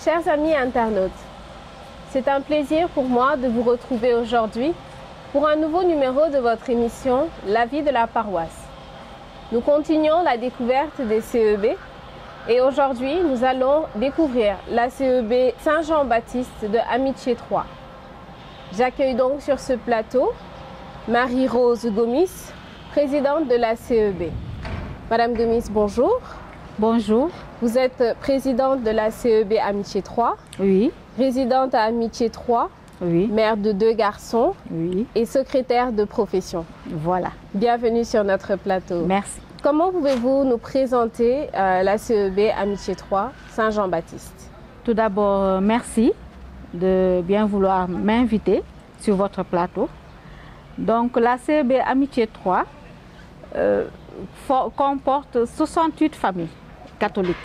Chers amis internautes, c'est un plaisir pour moi de vous retrouver aujourd'hui pour un nouveau numéro de votre émission La vie de la paroisse. Nous continuons la découverte des CEB et aujourd'hui nous allons découvrir la CEB Saint-Jean-Baptiste de Amitié 3. J'accueille donc sur ce plateau Marie-Rose Gomis, présidente de la CEB. Madame Gomis, bonjour. Bonjour. Vous êtes présidente de la CEB Amitié 3. Oui. Résidente à Amitié 3. Oui. Mère de 2 garçons. Oui. Et secrétaire de profession. Voilà. Bienvenue sur notre plateau. Merci. Comment pouvez-vous nous présenter la CEB Amitié 3 Saint-Jean-Baptiste? Tout d'abord, merci de bien vouloir m'inviter sur votre plateau. Donc la CEB Amitié 3 comporte 68 familles catholiques.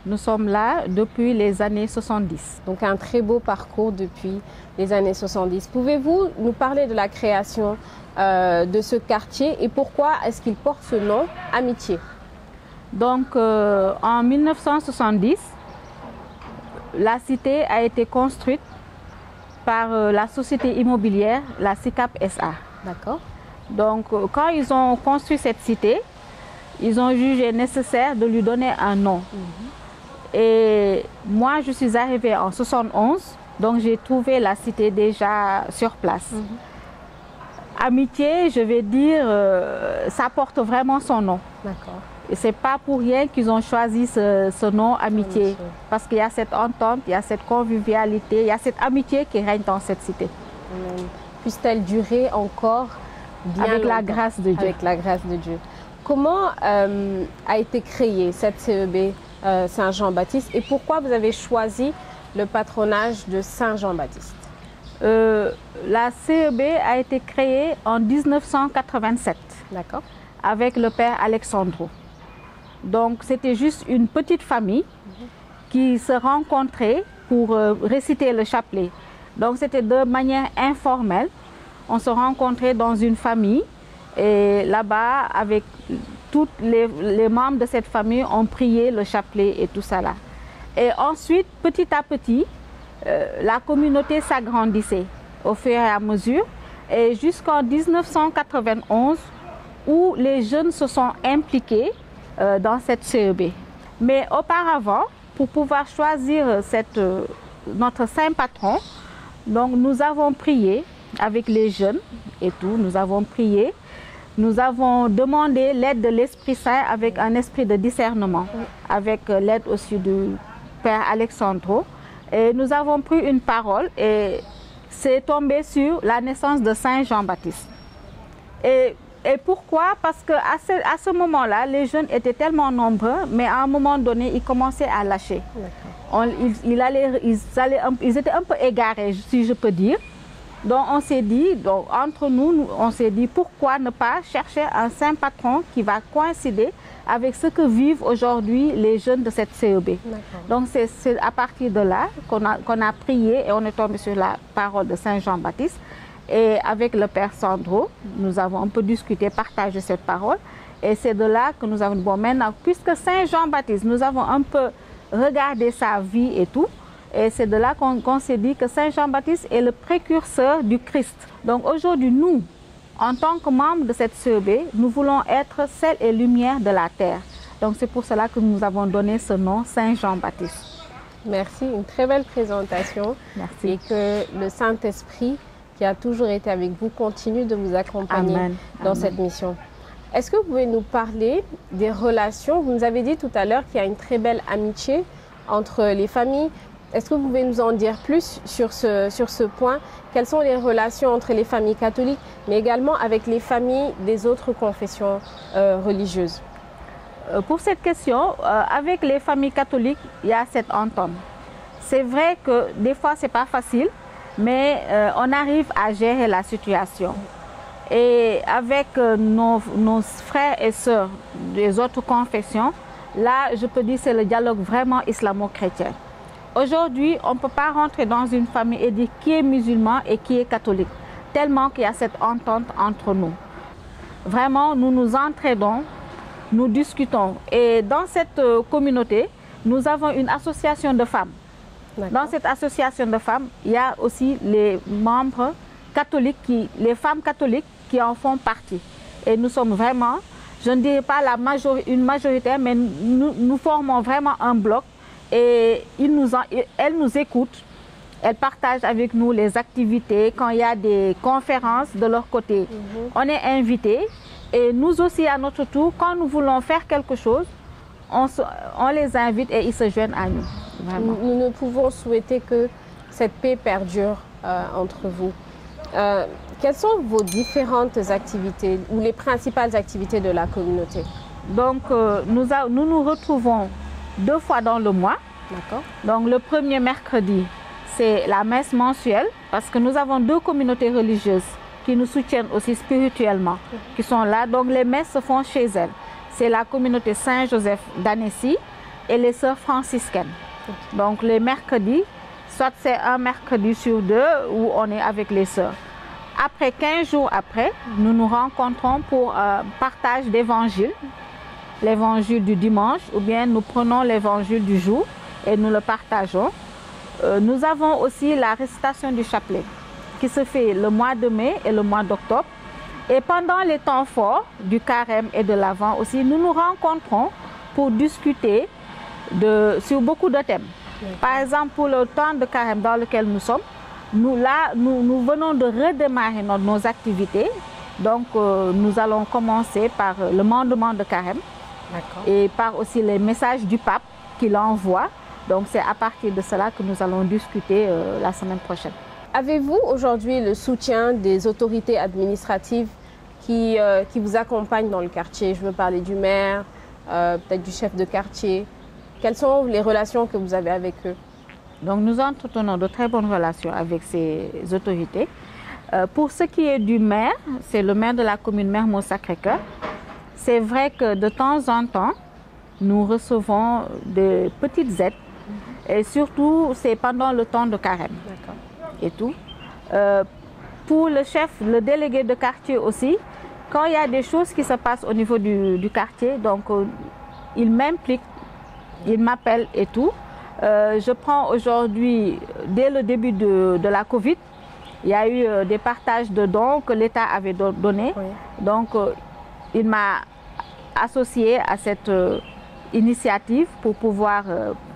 Nous sommes là depuis les années 70. Donc un très beau parcours depuis les années 70. Pouvez-vous nous parler de la création de ce quartier et pourquoi est-ce qu'il porte ce nom, Amitié? Donc en 1970, la cité a été construite par la société immobilière, la SICAP SA. D'accord. Donc quand ils ont construit cette cité, ils ont jugé nécessaire de lui donner un nom. Et moi, je suis arrivée en 71, donc j'ai trouvé la cité déjà sur place. Amitié, je vais dire, ça porte vraiment son nom. D'accord. Et c'est pas pour rien qu'ils ont choisi ce nom Amitié. Parce qu'il y a cette entente, il y a cette convivialité, il y a cette amitié qui règne dans cette cité. Puisse-t-elle durer encore bien avec longtemps, la grâce de Dieu. Avec la grâce de Dieu. Comment a été créée cette CEB Saint-Jean-Baptiste et pourquoi vous avez choisi le patronage de Saint-Jean-Baptiste? La CEB a été créée en 1987. D'accord. Avec le père Alexandro. Donc c'était juste une petite famille qui se rencontrait pour réciter le chapelet. Donc c'était de manière informelle. On se rencontrait dans une famille et là-bas, avec tous les membres de cette famille, on priait le chapelet et tout ça là. Et ensuite, petit à petit, la communauté s'agrandissait au fur et à mesure. Et jusqu'en 1991, où les jeunes se sont impliqués dans cette CEB. Mais auparavant, pour pouvoir choisir notre saint patron, donc nous avons prié avec les jeunes et tout, nous avons prié. Nous avons demandé l'aide de l'Esprit Saint avec un esprit de discernement, avec l'aide aussi du Père Alexandro. Et nous avons pris une parole et c'est tombé sur la naissance de Saint Jean-Baptiste. Et pourquoi? Parce qu'à ce moment-là, les jeunes étaient tellement nombreux, mais à un moment donné, ils commençaient à lâcher. Ils étaient un peu égarés, si je peux dire. Donc on s'est dit, entre nous, on s'est dit pourquoi ne pas chercher un saint patron qui va coïncider avec ce que vivent aujourd'hui les jeunes de cette CEB. Donc c'est à partir de là qu'on a prié et on est tombé sur la parole de Saint Jean-Baptiste. Et avec le Père Sandro, nous avons un peu discuté, partagé cette parole. Et c'est de là que nous avons dit, bon maintenant, puisque Saint Jean-Baptiste, nous avons un peu regardé sa vie et tout. Et c'est de là qu'on s'est dit que Saint Jean-Baptiste est le précurseur du Christ. Donc aujourd'hui, nous, en tant que membres de cette CEB, nous voulons être sel et lumière de la terre. Donc c'est pour cela que nous avons donné ce nom, Saint Jean-Baptiste. Merci, une très belle présentation. Merci. Et que le Saint-Esprit, qui a toujours été avec vous, continue de vous accompagner dans cette mission. Est-ce que vous pouvez nous parler des relations? Vous nous avez dit tout à l'heure qu'il y a une très belle amitié entre les familles. Est-ce que vous pouvez nous en dire plus sur ce point? Quelles sont les relations entre les familles catholiques, mais également avec les familles des autres confessions religieuses? Pour cette question, avec les familles catholiques, il y a cette entente. C'est vrai que des fois, ce n'est pas facile, mais on arrive à gérer la situation. Et avec nos frères et sœurs des autres confessions, là, je peux dire que c'est le dialogue vraiment islamo-chrétien. Aujourd'hui, on ne peut pas rentrer dans une famille et dire qui est musulman et qui est catholique, tellement qu'il y a cette entente entre nous. Vraiment, nous nous entraidons, nous discutons. Et dans cette communauté, nous avons une association de femmes. Dans cette association de femmes, il y a aussi les membres catholiques, les femmes catholiques qui en font partie. Et nous sommes vraiment, je ne dirais pas une majorité, mais nous formons vraiment un bloc. Et elles nous écoutent, elles partagent avec nous les activités. Quand il y a des conférences de leur côté, on est invités. Et nous aussi, à notre tour, quand nous voulons faire quelque chose, on les invite et ils se joignent à nous. Vraiment. Nous ne pouvons souhaiter que cette paix perdure entre vous. Quelles sont vos différentes activités ou les principales activités de la communauté? Donc, nous nous retrouvons 2 fois dans le mois. D'accord. Donc, le premier mercredi, c'est la messe mensuelle parce que nous avons 2 communautés religieuses qui nous soutiennent aussi spirituellement, qui sont là. Donc, les messes se font chez elles. C'est la communauté Saint-Joseph d'Annecy et les sœurs franciscaines. Donc, les mercredis, soit c'est un mercredi sur 2 où on est avec les sœurs. Après 15 jours après, nous nous rencontrons pour partage d'évangile, l'évangile du dimanche, ou bien nous prenons l'évangile du jour et nous le partageons. Nous avons aussi la récitation du chapelet qui se fait le mois de mai et le mois d'octobre. Et pendant les temps forts du carême et de l'Avent aussi, nous nous rencontrons pour discuter sur beaucoup de thèmes. Par exemple, pour le temps de carême dans lequel nous sommes, nous venons de redémarrer nos activités. Donc, nous allons commencer par le mandement de carême et par aussi les messages du pape qu'il envoie. Donc, c'est à partir de cela que nous allons discuter la semaine prochaine. Avez-vous aujourd'hui le soutien des autorités administratives qui vous accompagnent dans le quartier? Je veux parler du maire, peut-être du chef de quartier. Quelles sont les relations que vous avez avec eux? Donc, nous entretenons de très bonnes relations avec ces autorités. Pour ce qui est du maire, c'est le maire de la commune Mermoz-Sacré-Cœur. C'est vrai que de temps en temps, nous recevons de petites aides. Et surtout, c'est pendant le temps de carême. Et tout. Pour le délégué de quartier aussi, quand il y a des choses qui se passent au niveau du quartier, donc il m'implique, il m'appelle et tout. Je prends aujourd'hui, dès le début de la Covid, il y a eu des partages de dons que l'État avait donnés. Oui. Donc, il m'a associé à cette initiative pour pouvoir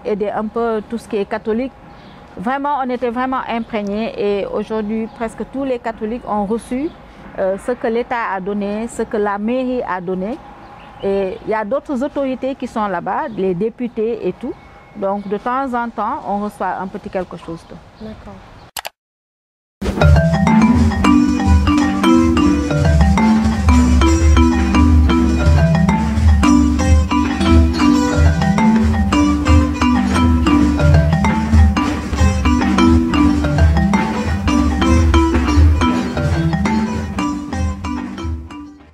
aider un peu tout ce qui est catholique. Vraiment, on était vraiment imprégnés et aujourd'hui, presque tous les catholiques ont reçu ce que l'État a donné, ce que la mairie a donné. Et il y a d'autres autorités qui sont là-bas, les députés et tout. Donc, de temps en temps, on reçoit un petit quelque chose. D'accord.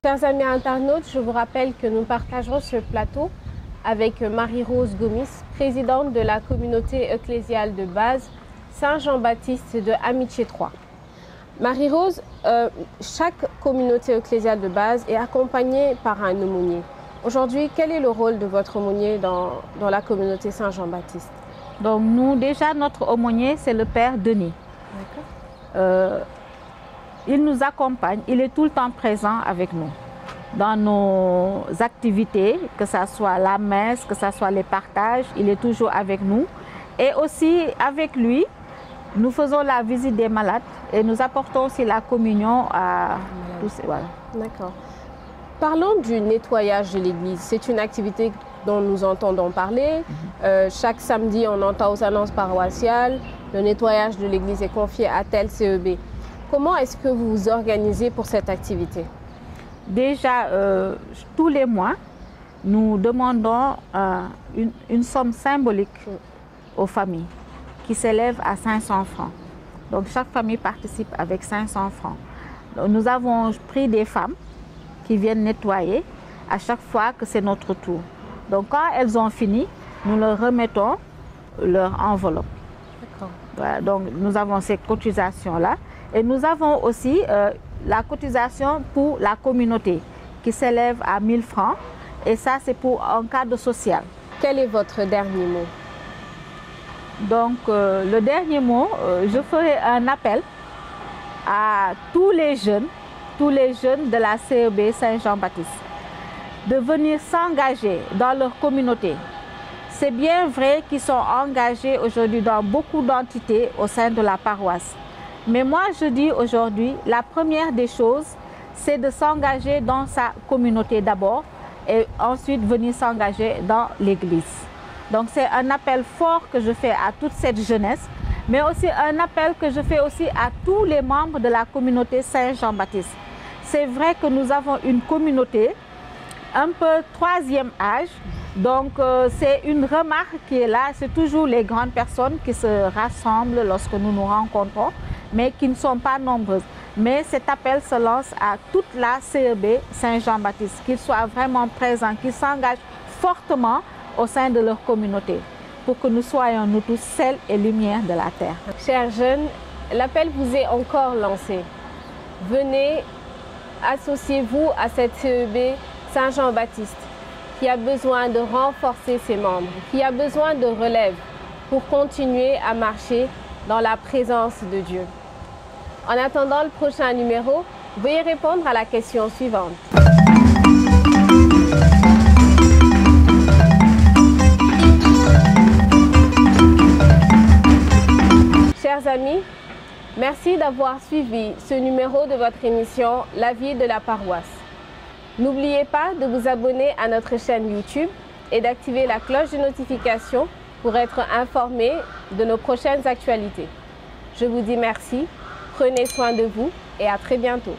Chers amis internautes, je vous rappelle que nous partagerons ce plateau avec Marie-Rose Gomis, présidente de la communauté ecclésiale de base Saint-Jean-Baptiste de Amitié 3. Marie-Rose, chaque communauté ecclésiale de base est accompagnée par un aumônier. Aujourd'hui, quel est le rôle de votre aumônier dans la communauté Saint-Jean-Baptiste? Donc nous, déjà, notre aumônier, c'est le Père Denis. Il nous accompagne, il est tout le temps présent avec nous dans nos activités, que ce soit la messe, que ce soit les partages, il est toujours avec nous. Et aussi avec lui, nous faisons la visite des malades et nous apportons aussi la communion à tous ces... Voilà. D'accord. Parlons du nettoyage de l'église. C'est une activité dont nous entendons parler. Chaque samedi, on entend aux annonces paroissiales, le nettoyage de l'église est confié à tel CEB. Comment est-ce que vous vous organisez pour cette activité? Déjà, tous les mois, nous demandons une somme symbolique aux familles qui s'élève à 500 francs. Donc, chaque famille participe avec 500 francs. Donc, nous avons pris des femmes qui viennent nettoyer à chaque fois que c'est notre tour. Donc, quand elles ont fini, nous leur remettons leur enveloppe. Voilà, donc, nous avons ces cotisations-là. Et nous avons aussi la cotisation pour la communauté qui s'élève à 1000 francs. Et ça, c'est pour un cadre social. quel est votre dernier mot? Donc, le dernier mot, je ferai un appel à tous les jeunes de la CEB Saint-Jean-Baptiste, de venir s'engager dans leur communauté. C'est bien vrai qu'ils sont engagés aujourd'hui dans beaucoup d'entités au sein de la paroisse. Mais moi, je dis aujourd'hui, la première des choses, c'est de s'engager dans sa communauté d'abord et ensuite venir s'engager dans l'Église. Donc c'est un appel fort que je fais à toute cette jeunesse, mais aussi un appel que je fais aussi à tous les membres de la communauté Saint-Jean-Baptiste. C'est vrai que nous avons une communauté un peu troisième âge, donc c'est une remarque qui est là, c'est toujours les grandes personnes qui se rassemblent lorsque nous nous rencontrons, mais qui ne sont pas nombreuses. Mais cet appel se lance à toute la CEB Saint-Jean-Baptiste, qu'ils soient vraiment présents, qu'ils s'engagent fortement au sein de leur communauté, pour que nous soyons nous tous sel et lumière de la terre. Chers jeunes, l'appel vous est encore lancé. Venez, associez-vous à cette CEB Saint-Jean-Baptiste, qui a besoin de renforcer ses membres, qui a besoin de relève pour continuer à marcher dans la présence de Dieu. En attendant le prochain numéro, veuillez répondre à la question suivante. Chers amis, merci d'avoir suivi ce numéro de votre émission La vie de la paroisse. N'oubliez pas de vous abonner à notre chaîne YouTube et d'activer la cloche de notification pour être informé de nos prochaines actualités. Je vous dis merci, prenez soin de vous et à très bientôt.